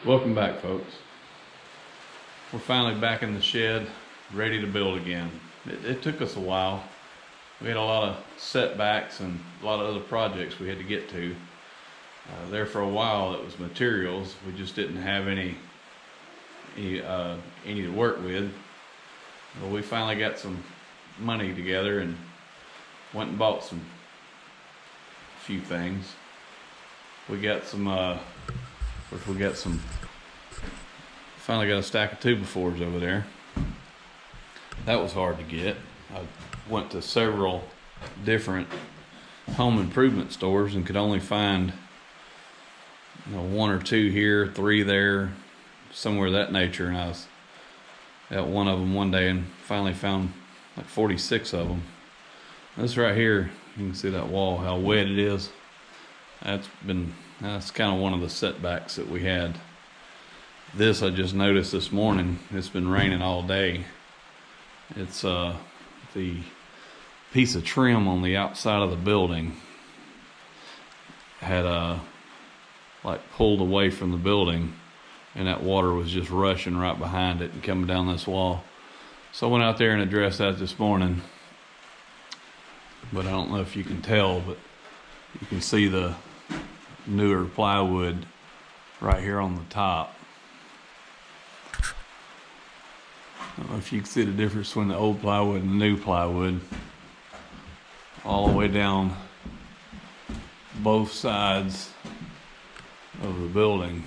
Welcome back, folks. We're finally back in the shed, ready to build again. It took us a while. We had a lot of setbacks and a lot of other projects we had to get to. There for a while it was materials. We just didn't have any to work with. Well, we finally got some money together and went and bought a few things. We got finally got a stack of 2x4s over there. That was hard to get. I went to several different home improvement stores and could only find one or two here, three there, somewhere of that nature, and I was at one of them one day and finally found like 46 of them. This right here, you can see that wall, how wet it is. That's kind of one of the setbacks that we had. This I just noticed this morning. It's been raining all day. It's the piece of trim on the outside of the building had like pulled away from the building, and that water was just rushing right behind it and coming down this wall. So I went out there and addressed that this morning, but I don't know if you can tell, but you can see the newer plywood right here on the top. I don't know if you can see the difference between the old plywood and the new plywood. All the way down both sides of the building.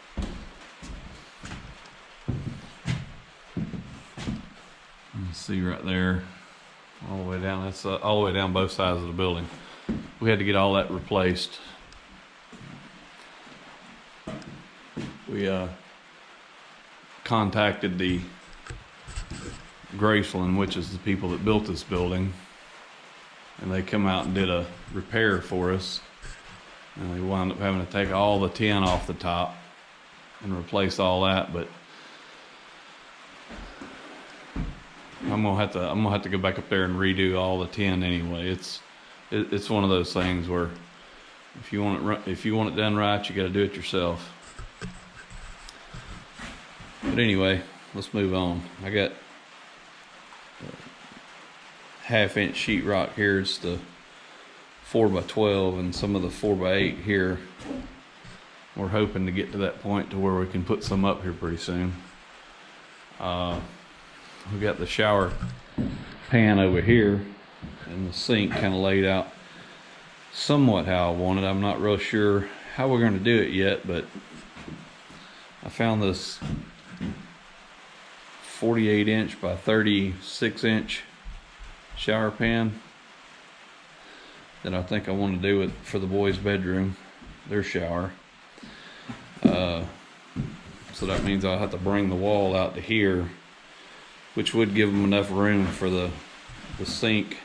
You can see right there, all the way down. That's all the way down both sides of the building. We had to get all that replaced. We contacted the Graceland, which is the people that built this building, and they come out and did a repair for us, and they wound up having to take all the tin off the top and replace all that. But I'm gonna have to go back up there and redo all the tin anyway. It's one of those things where if you want it done right, you got to do it yourself. But anyway, let's move on. I got half-inch sheetrock here. It's the 4x12 and some of the 4x8 here. We're hoping to get to that point to where we can put some up here pretty soon. We got the shower pan over here and the sink kind of laid out somewhat how I want it. I'm not real sure how we're going to do it yet, but I found this 48-inch by 36-inch shower pan that I think I want to do it for the boys' bedroom, their shower. So that means I'll have to bring the wall out to here, which would give them enough room for the sink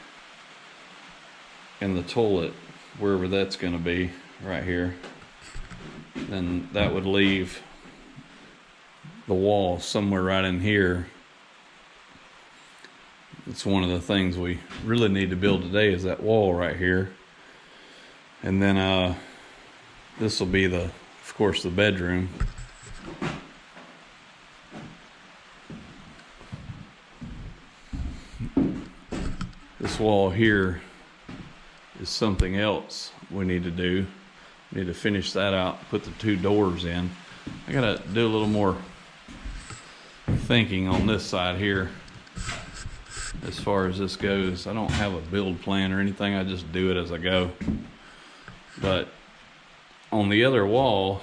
and the toilet, wherever that's going to be, right here. Then that would leave the wall somewhere right in here. It's one of the things we really need to build today, is that wall right here. And then this will be of course the bedroom. This wall here is something else we need to do. We need to finish that out, put the 2 doors in. I gotta do a little more thinking on this side here as far as this goes. I don't have a build plan or anything. I just do it as I go. But on the other wall,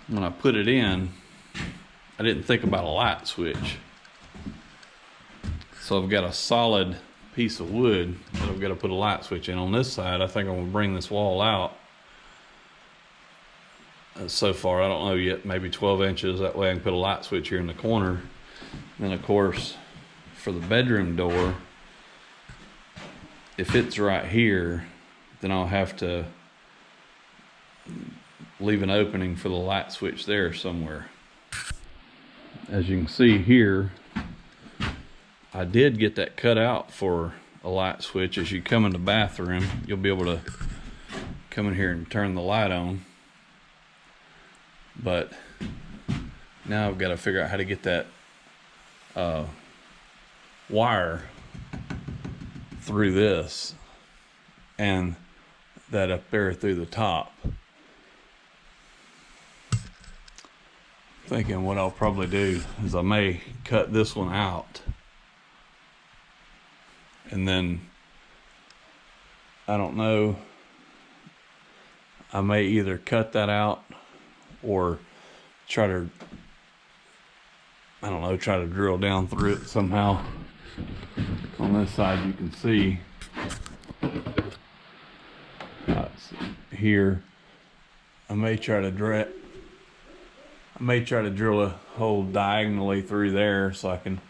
when I put it in, I didn't think about a light switch. So I've got a solid piece of wood that I've got to put a light switch in. On this side, I think I'm going to bring this wall out. So far, I don't know yet, maybe 12 inches. That way I can put a light switch here in the corner. Then of course, for the bedroom door, if it's right here, then I'll have to leave an opening for the light switch there somewhere. As you can see here, I did get that cut out for a light switch. As you come in the bathroom, you'll be able to come in here and turn the light on. But now I've got to figure out how to get that wire through this and that up there through the top. Thinking what I'll probably do is I may cut this one out, and then I don't know, I may either cut that out or try to, I don't know, try to drill down through it somehow. On this side you can see here, I may try to drill a hole diagonally through there so I can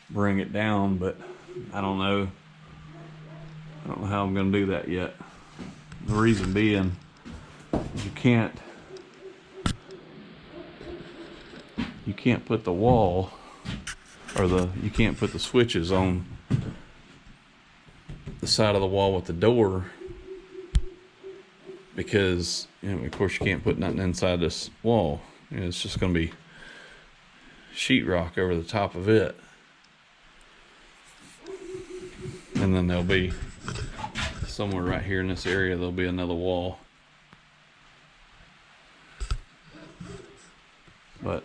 bring it down, but I don't know how I'm going to do that yet. The reason being, you can't put the wall, or you can't put the switches on the side of the wall with the door, because of course you can't put nothing inside this wall. It's just going to be sheetrock over the top of it, and then there'll be somewhere right here in this area, there'll be another wall. But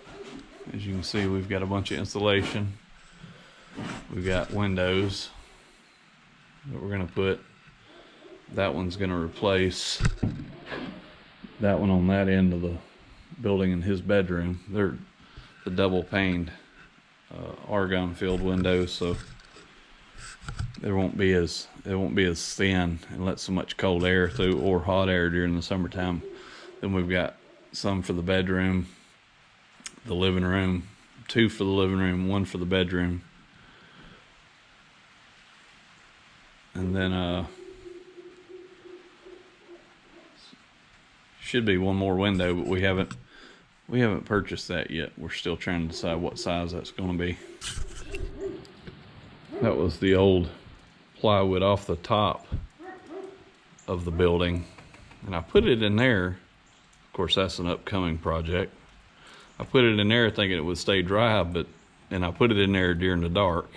as you can see, we've got a bunch of insulation. We've got windows that we're going to put. That one's going to replace that one on that end of the building in his bedroom. They're the double paned argon filled windows, so it won't be as thin and let so much cold air through or hot air during the summertime. Then we've got some for the bedroom, the living room, 2 for the living room, 1 for the bedroom, and then should be 1 more window, but we haven't purchased that yet. We're still trying to decide what size that's going to be. That was the old plywood off the top of the building, and I put it in there. Of course, that's an upcoming project. I put it in there thinking it would stay dry, and I put it in there during the dark,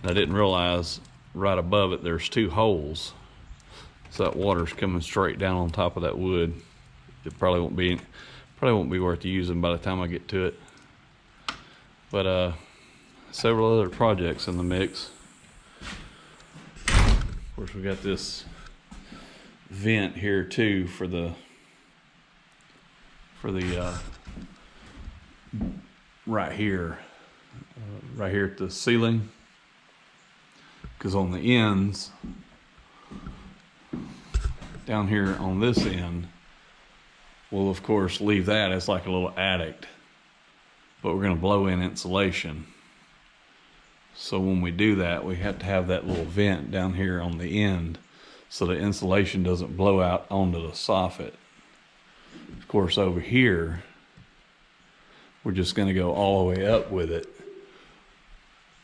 and I didn't realize right above it there's 2 holes, so that water's coming straight down on top of that wood. It probably won't be worth using by the time I get to it. But several other projects in the mix. Of course, we got this vent here too for the right here at the ceiling, because on the ends down here on this end, we'll of course leave that as like a little attic, but we're going to blow in insulation. So when we do that, we have to have that little vent down here on the end so the insulation doesn't blow out onto the soffit. Of course, over here, we're just going to go all the way up with it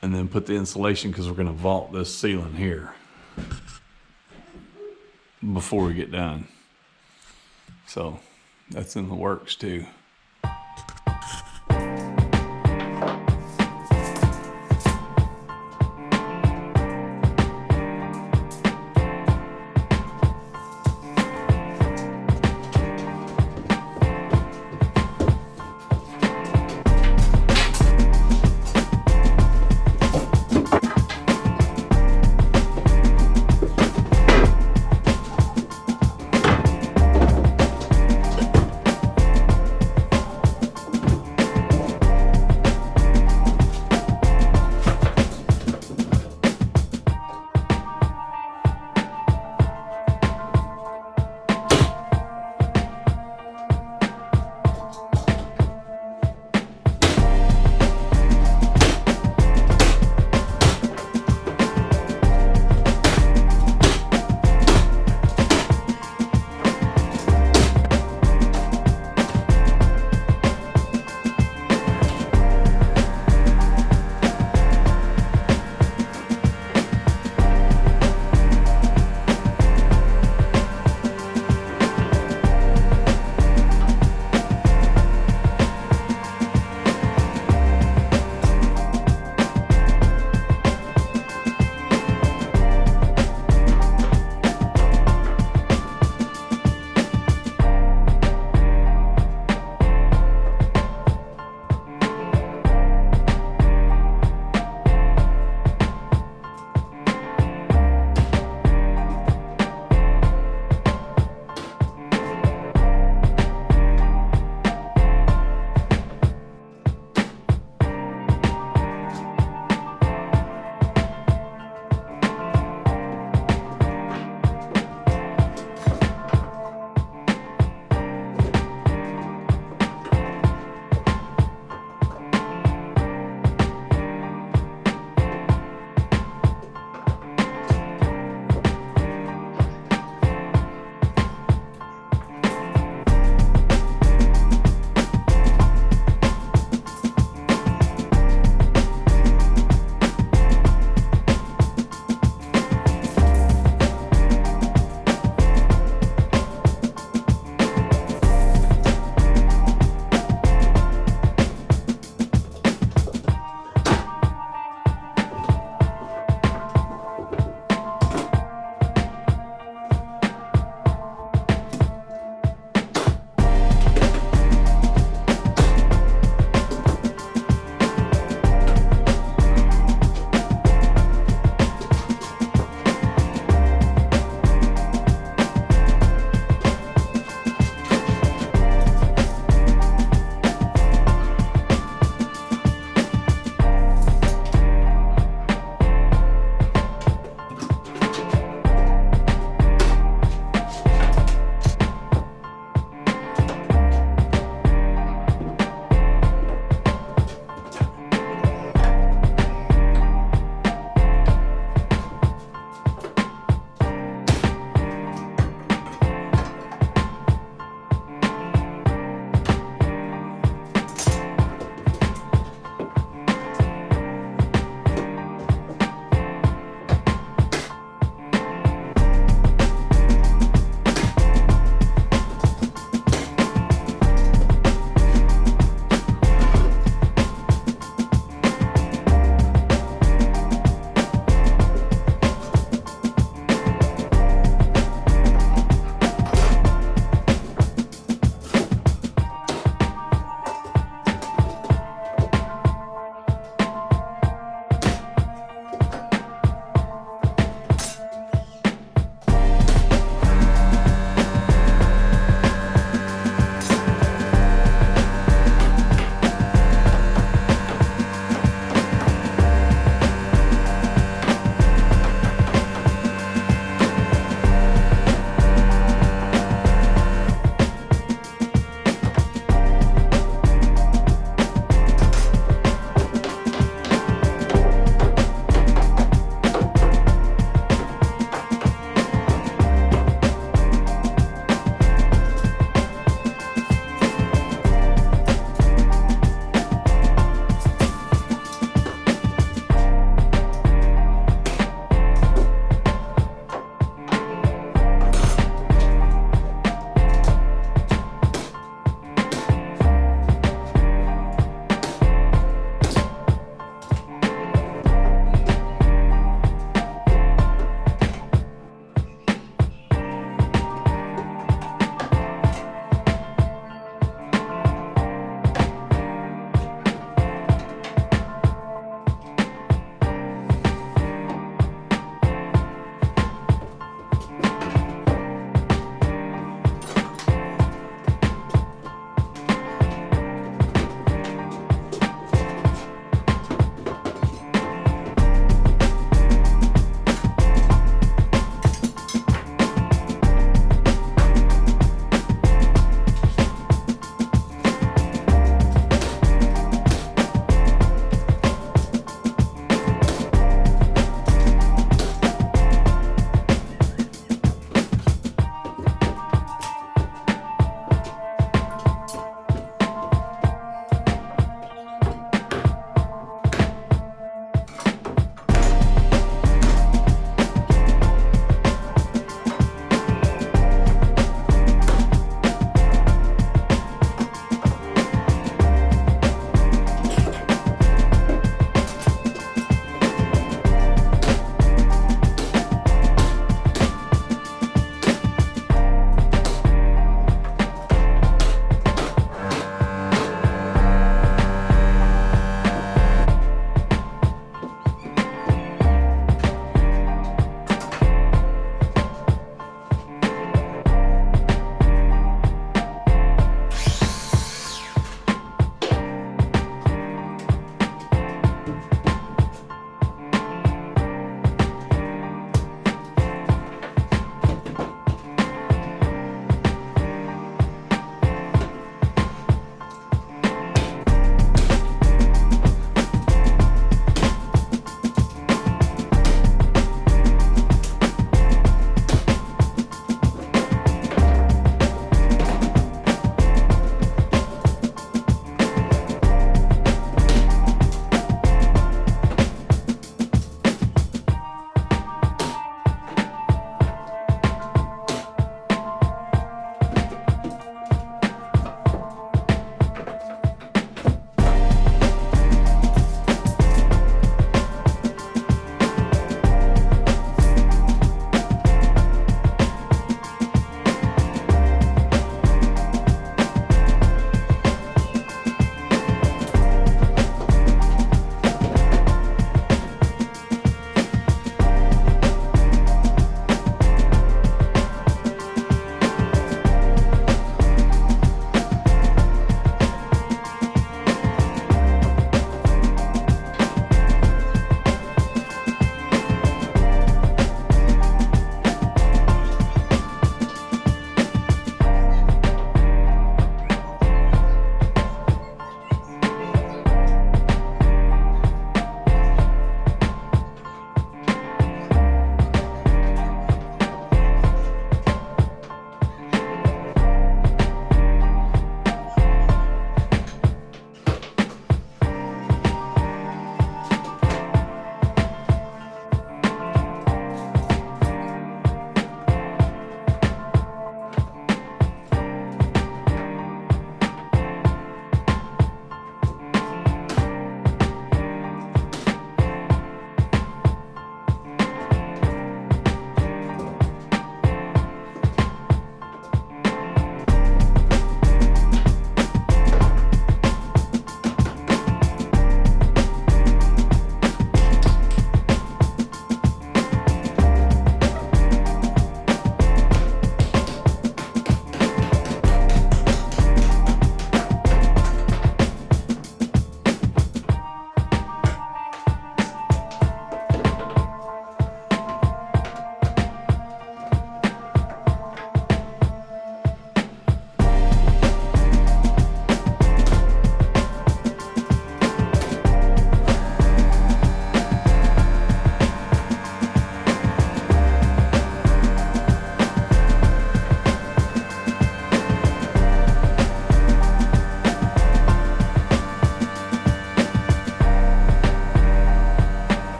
and then put the insulation, because we're going to vault this ceiling here before we get done. So that's in the works too.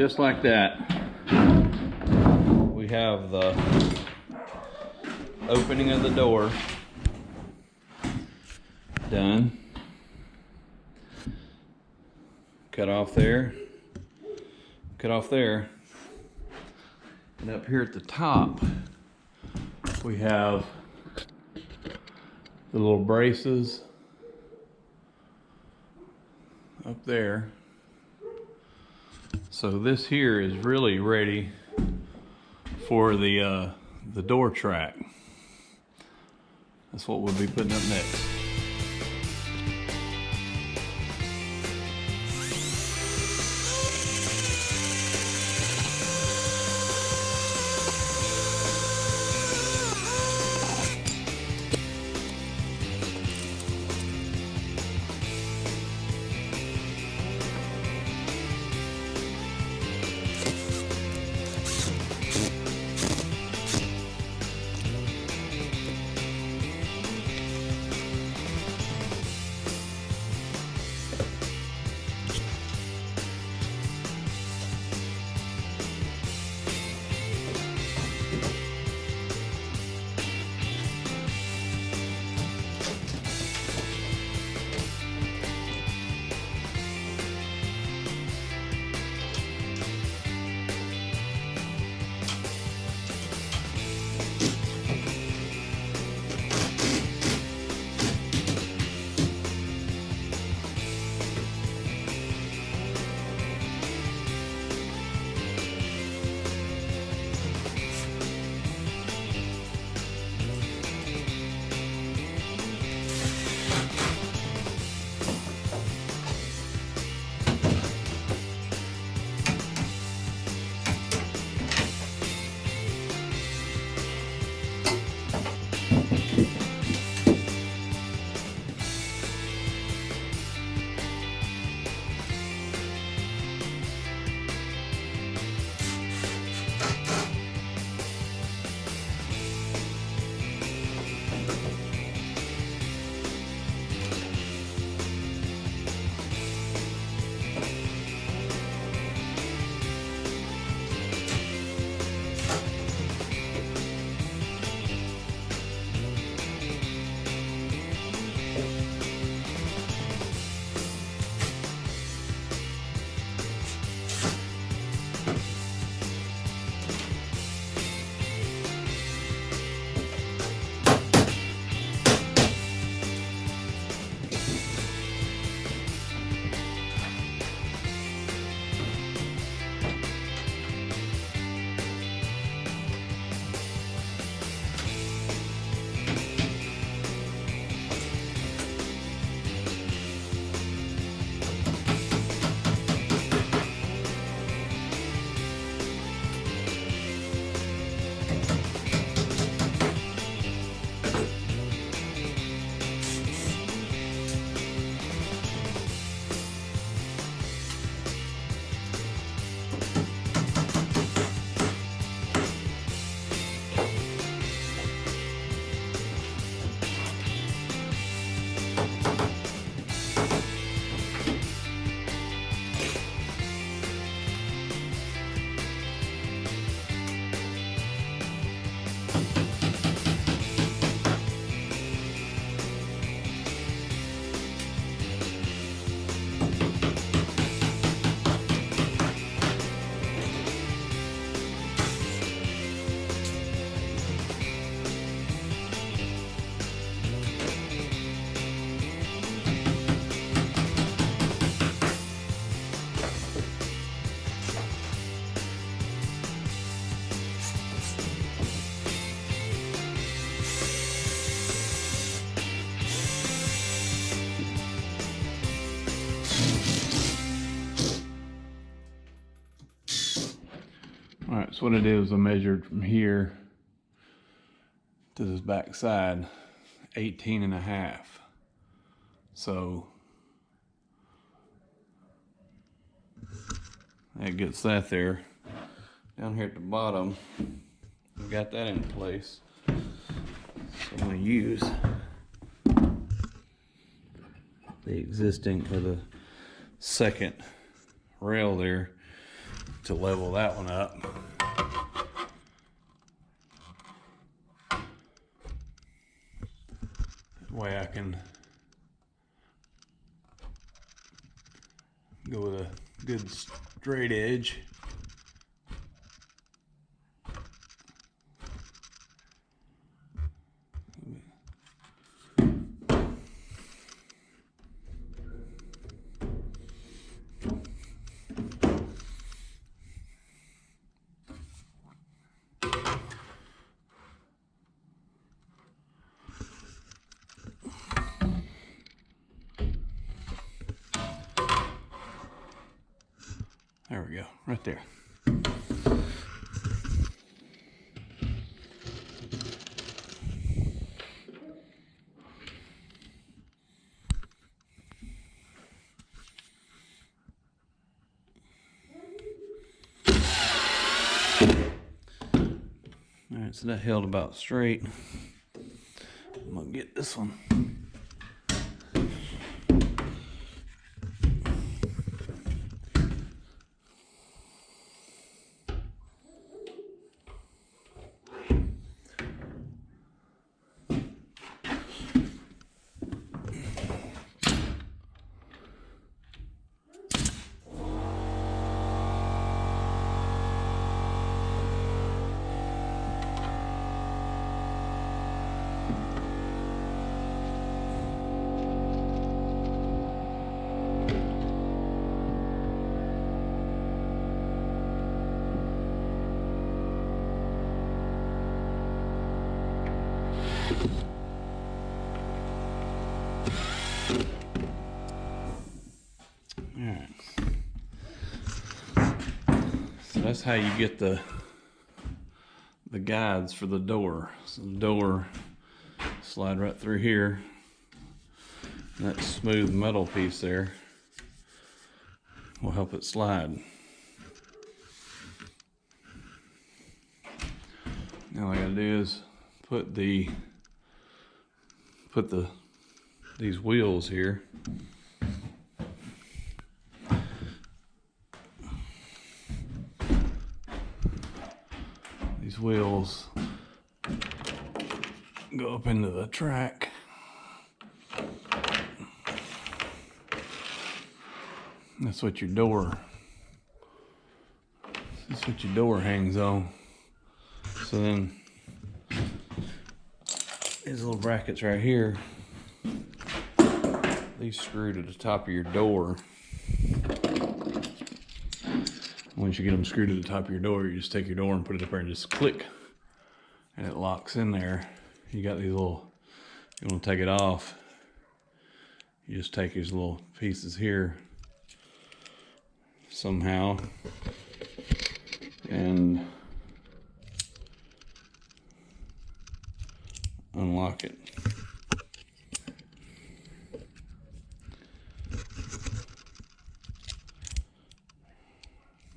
just like that, we have the opening of the door done. Cut off there, cut off there, and up here at the top we have the little braces up there. So this here is really ready for the door track. That's what we'll be putting up next. All right, so what I did was I measured from here to this back side 18.5. So that gets that there. Down here at the bottom, we got that in place. So I'm going to use the existing or the second rail there to level that one up. That way I can go with a good straight edge. There we go, right there. All right, so that held about straight. I'm gonna get this one. Alright, so that's how you get the guides for the door. So the door slide right through here. And that smooth metal piece there will help it slide. Now all I gotta do is put these wheels here. These wheels go up into the track. That's what your door hangs on. So then these little brackets right here, these screw to the top of your door. Once you get them screwed to the top of your door, you just take your door and put it up there and just click, and it locks in there. You got these little, you want to take it off, you just take these little pieces here somehow and unlock it.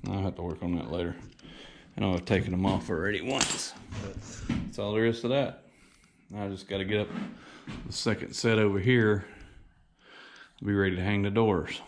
I'll have to work on that later. I know I've taken them off already once, but that's all there is to that. Now I just got to get up the second set over here to be ready to hang the doors.